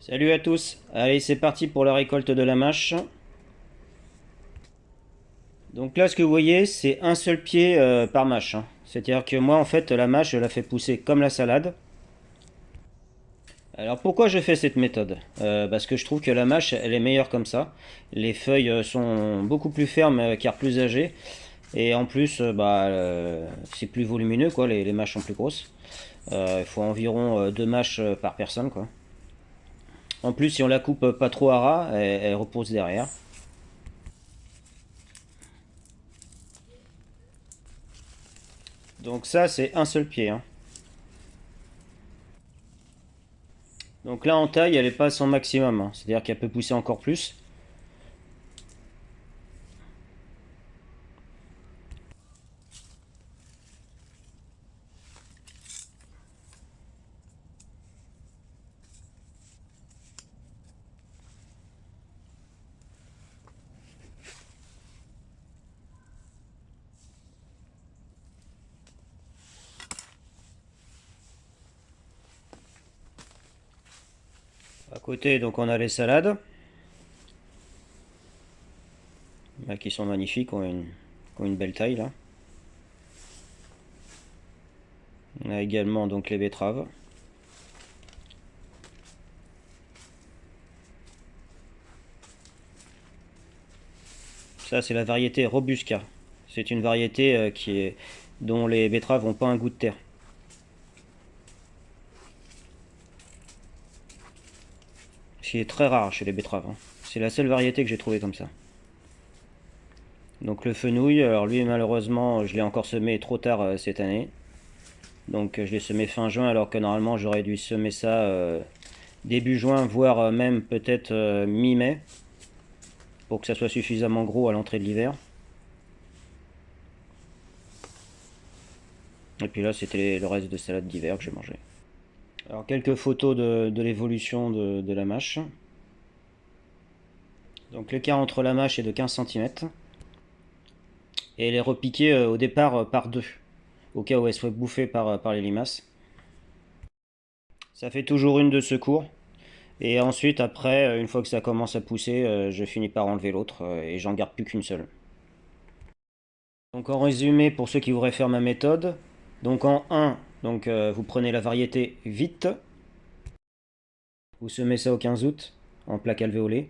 Salut à tous, allez c'est parti pour la récolte de la mâche. Donc là ce que vous voyez c'est un seul pied par mâche, hein. C'est-à-dire que moi en fait la mâche je la fais pousser comme la salade. Alors pourquoi je fais cette méthode? Parce que je trouve que la mâche elle est meilleure comme ça. Les feuilles sont beaucoup plus fermes car plus âgées. Et en plus c'est plus volumineux quoi, les mâches sont plus grosses. Il faut environ deux mâches par personne quoi. En plus si on la coupe pas trop à ras, elle repose derrière. Donc ça c'est un seul pied, hein. Donc là en taille elle est pas à son maximum, hein. C'est-à-dire qu'elle peut pousser encore plus. À côté donc on a les salades, là, qui sont magnifiques, qui ont une belle taille là. On a également donc les betteraves. Ça c'est la variété Robusca. C'est une variété dont les betteraves n'ont pas un goût de terre. C'est très rare chez les betteraves, hein. C'est la seule variété que j'ai trouvée comme ça. Donc le fenouil, alors lui malheureusement je l'ai encore semé trop tard cette année. Donc je l'ai semé fin juin alors que normalement j'aurais dû semer ça début juin, voire même peut-être mi-mai, pour que ça soit suffisamment gros à l'entrée de l'hiver. Et puis là c'était le reste de salade d'hiver que j'ai mangé. Alors quelques photos de l'évolution de la mâche. Donc l'écart entre la mâche est de 15 cm. Et elle est repiquée au départ par deux, au cas où elle soit bouffée par les limaces. Ça fait toujours une de secours. Et ensuite, après, une fois que ça commence à pousser, je finis par enlever l'autre et j'en garde plus qu'une seule. Donc en résumé, pour ceux qui voudraient faire ma méthode, donc en 1, vous prenez la variété vite, vous semez ça au 15 août en plaque alvéolée.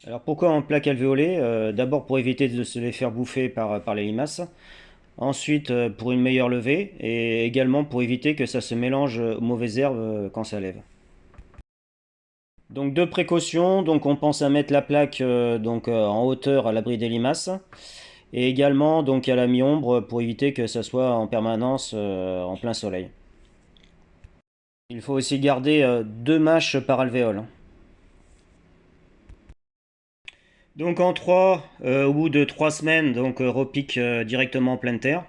Alors pourquoi en plaque alvéolée? D'abord pour éviter de se les faire bouffer par les limaces. Ensuite pour une meilleure levée et également pour éviter que ça se mélange aux mauvaises herbes quand ça lève. Donc deux précautions, donc on pense à mettre la plaque en hauteur à l'abri des limaces et également donc à la mi-ombre pour éviter que ça soit en permanence en plein soleil. Il faut aussi garder deux mâches par alvéole, hein. Donc en 3, au bout de 3 semaines, repique directement en pleine terre.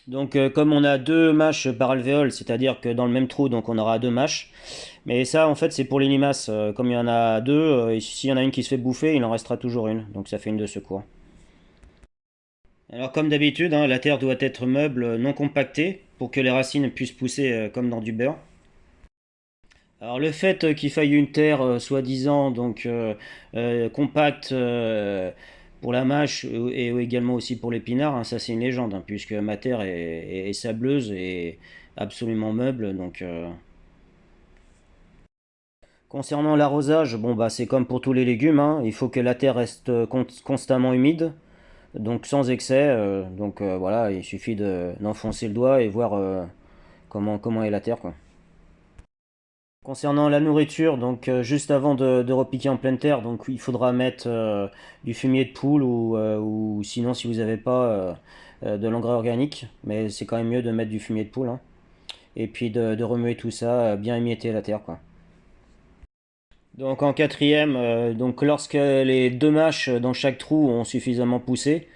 Donc comme on a deux mâches par alvéole, c'est-à-dire que dans le même trou, donc on aura deux mâches. Mais ça en fait c'est pour les limaces. Comme il y en a deux, et s'il y en a une qui se fait bouffer, il en restera toujours une. Donc ça fait une de secours. Alors comme d'habitude, hein, la terre doit être meuble, non compactée, pour que les racines puissent pousser comme dans du beurre. Alors le fait qu'il faille une terre soi-disant compacte pour la mâche et également aussi pour l'épinard, hein, ça c'est une légende, hein, puisque ma terre est sableuse et absolument meuble. Concernant l'arrosage, bon bah c'est comme pour tous les légumes, hein, il faut que la terre reste constamment humide, donc sans excès. Voilà, il suffit d'enfoncer le doigt et voir comment est la terre quoi. Concernant la nourriture, juste avant de repiquer en pleine terre, donc il faudra mettre du fumier de poule ou sinon si vous n'avez pas de l'engrais organique, mais c'est quand même mieux de mettre du fumier de poule, hein. Et puis de remuer tout ça, bien émietter la terre quoi. Donc en quatrième, lorsque les deux mâches dans chaque trou ont suffisamment poussé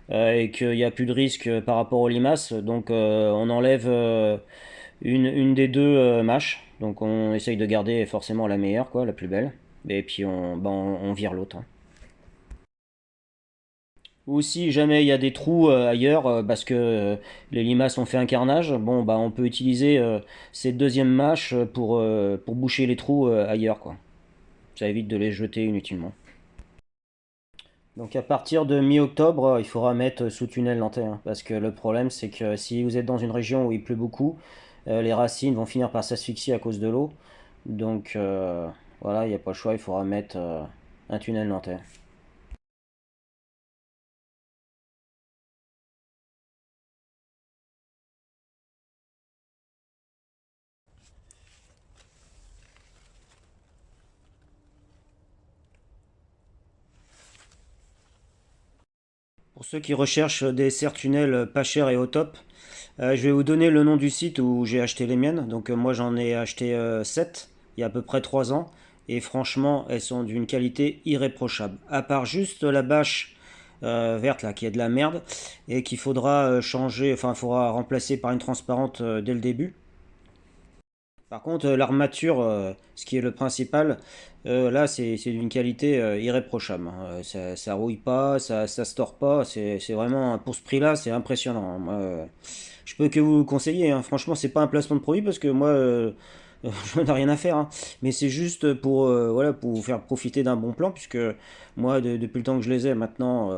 et qu'il n'y a plus de risque par rapport aux limaces, on enlève une des deux mâches. Donc on essaye de garder forcément la meilleure, quoi, la plus belle. Et puis on vire l'autre, hein. Ou si jamais il y a des trous ailleurs, parce que les limaces ont fait un carnage, bon bah on peut utiliser cette deuxième mâche pour boucher les trous ailleurs quoi. Ça évite de les jeter inutilement. Donc à partir de mi-octobre, il faudra mettre sous tunnel nantais, hein, parce que le problème c'est que si vous êtes dans une région où il pleut beaucoup, les racines vont finir par s'asphyxier à cause de l'eau. Donc voilà, il n'y a pas le choix, il faudra mettre un tunnel nantais. Pour ceux qui recherchent des serre-tunnels pas chers et au top, je vais vous donner le nom du site où j'ai acheté les miennes. Donc moi j'en ai acheté 7 il y a à peu près 3 ans. Et franchement, elles sont d'une qualité irréprochable. À part juste la bâche verte là qui est de la merde et qu'il faudra changer, enfin il faudra remplacer par une transparente dès le début. Par contre, l'armature, ce qui est le principal, là c'est d'une qualité irréprochable, hein. Ça rouille pas, ça se tord pas. C'est vraiment, pour ce prix-là, c'est impressionnant, hein. Moi, je peux que vous le conseiller, hein. Franchement, c'est pas un placement de produit parce que moi, je n'en ai rien à faire, hein. Mais c'est juste pour, voilà, pour vous faire profiter d'un bon plan, puisque moi, depuis le temps que je les ai maintenant,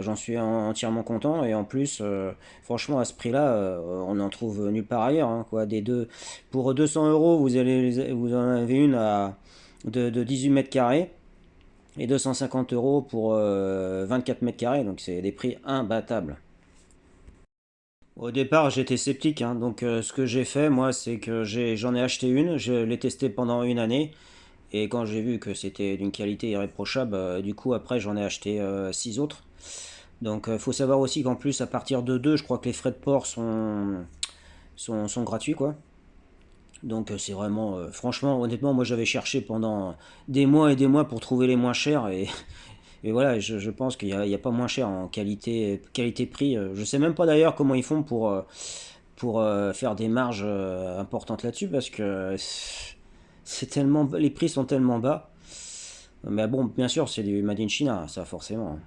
j'en suis entièrement content. Et en plus, franchement, à ce prix-là, on en trouve nulle part ailleurs, hein, quoi. Pour 200 euros, vous en avez une de 18 mètres carrés et 250 euros pour 24 mètres carrés. Donc c'est des prix imbattables. Au départ, j'étais sceptique, hein. Donc ce que j'ai fait, moi, c'est que j'en ai acheté une, je l'ai testée pendant une année, et quand j'ai vu que c'était d'une qualité irréprochable, du coup, après, j'en ai acheté 6 autres. Donc faut savoir aussi qu'en plus, à partir de 2, je crois que les frais de port sont gratuits, quoi. Donc c'est vraiment, franchement, honnêtement, moi j'avais cherché pendant des mois et des mois pour trouver les moins chers, et voilà, je pense qu'il y a pas moins cher en qualité-prix. Je sais même pas d'ailleurs comment ils font pour faire des marges importantes là-dessus, parce que les prix sont tellement bas. Mais bon, bien sûr, c'est du Made in China, ça forcément.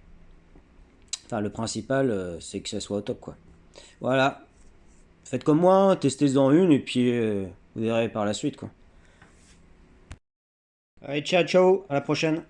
Enfin, le principal, c'est que ça soit au top, quoi. Voilà, faites comme moi, hein, testez-en une, et puis vous verrez par la suite, quoi. Allez, ciao, ciao, à la prochaine.